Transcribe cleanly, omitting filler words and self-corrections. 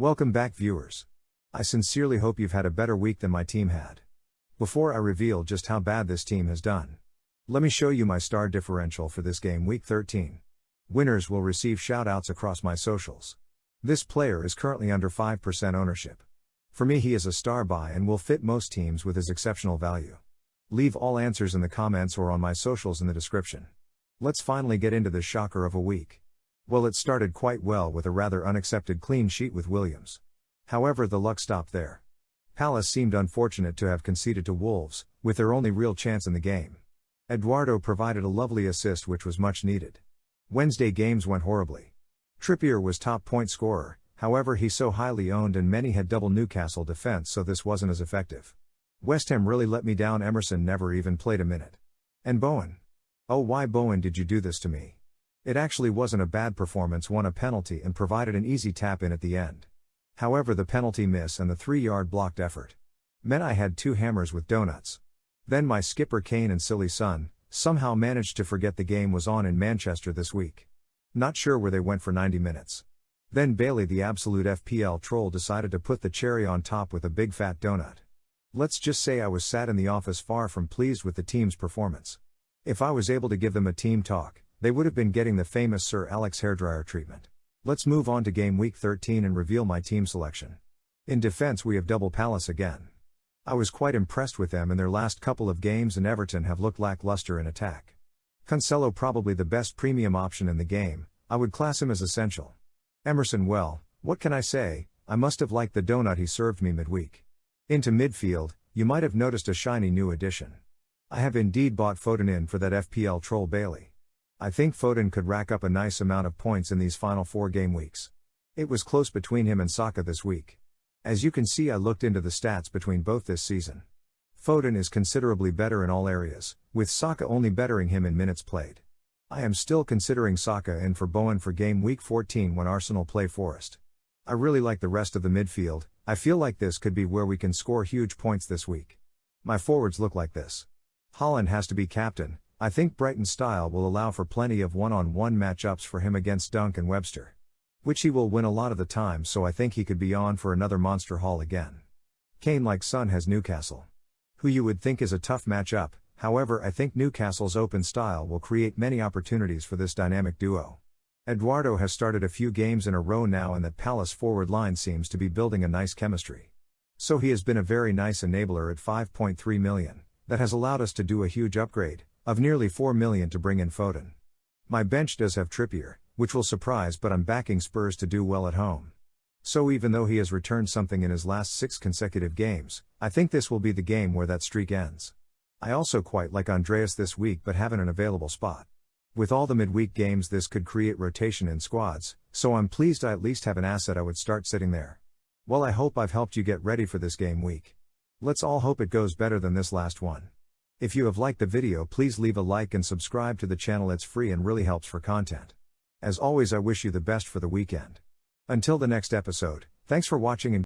Welcome back, viewers. I sincerely hope you've had a better week than my team had. Before I reveal just how bad this team has done, let me show you my star differential for this game week 13. Winners will receive shoutouts across my socials. This player is currently under 5% ownership. For me, he is a star buy and will fit most teams with his exceptional value. Leave all answers in the comments or on my socials in the description. Let's finally get into the shocker of a week. Well, it started quite well with a rather unaccepted clean sheet with Williams. However, the luck stopped there. Palace seemed unfortunate to have conceded to Wolves, with their only real chance in the game. Eduardo provided a lovely assist which was much needed. Wednesday games went horribly. Trippier was top point scorer, however he's so highly owned and many had double Newcastle defense, so this wasn't as effective. West Ham really let me down. Emerson never even played a minute. And Bowen. Oh, why Bowen did you do this to me? It actually wasn't a bad performance, won a penalty and provided an easy tap in at the end. However, the penalty miss and the 3-yard blocked effort meant I had two hammers with Doughnut's. Then my skipper Kane and silly son somehow managed to forget the game was on in Manchester this week. Not sure where they went for 90 minutes. Then Bailey, the absolute FPL troll, decided to put the cherry on top with a big fat donut. Let's just say I was sat in the office far from pleased with the team's performance. If I was able to give them a team talk, they would have been getting the famous Sir Alex hairdryer treatment. Let's move on to game week 13 and reveal my team selection. In defense, we have double Palace again. I was quite impressed with them in their last couple of games, and Everton have looked lackluster in attack. Cancelo probably the best premium option in the game. I would class him as essential. Emerson, well, what can I say, I must have liked the donut he served me midweek. Into midfield, you might have noticed a shiny new addition. I have indeed bought Foden in for that FPL troll Bailey. I think Foden could rack up a nice amount of points in these final 4 game weeks. It was close between him and Saka this week. As you can see, I looked into the stats between both this season. Foden is considerably better in all areas, with Saka only bettering him in minutes played. I am still considering Saka in for Bowen for game week 14 when Arsenal play Forest. I really like the rest of the midfield. I feel like this could be where we can score huge points this week. My forwards look like this. Haaland has to be captain. I think Brighton's style will allow for plenty of one-on-one matchups for him against Dunk and Webster, which he will win a lot of the time, so I think he could be on for another monster haul again. Kane, like son, has Newcastle, who you would think is a tough matchup. However, I think Newcastle's open style will create many opportunities for this dynamic duo. Eduardo has started a few games in a row now, and that Palace forward line seems to be building a nice chemistry. So he has been a very nice enabler at 5.3 million, that has allowed us to do a huge upgrade of nearly 4 million to bring in Foden. My bench does have Trippier, which will surprise, but I'm backing Spurs to do well at home. So even though he has returned something in his last 6 consecutive games, I think this will be the game where that streak ends. I also quite like Andreas this week but haven't an available spot. With all the midweek games, this could create rotation in squads, so I'm pleased I at least have an asset I would start sitting there. Well, I hope I've helped you get ready for this game week. Let's all hope it goes better than this last one. If you have liked the video, please leave a like and subscribe to the channel. It's free and really helps for content. As always, I wish you the best for the weekend. Until the next episode, thanks for watching and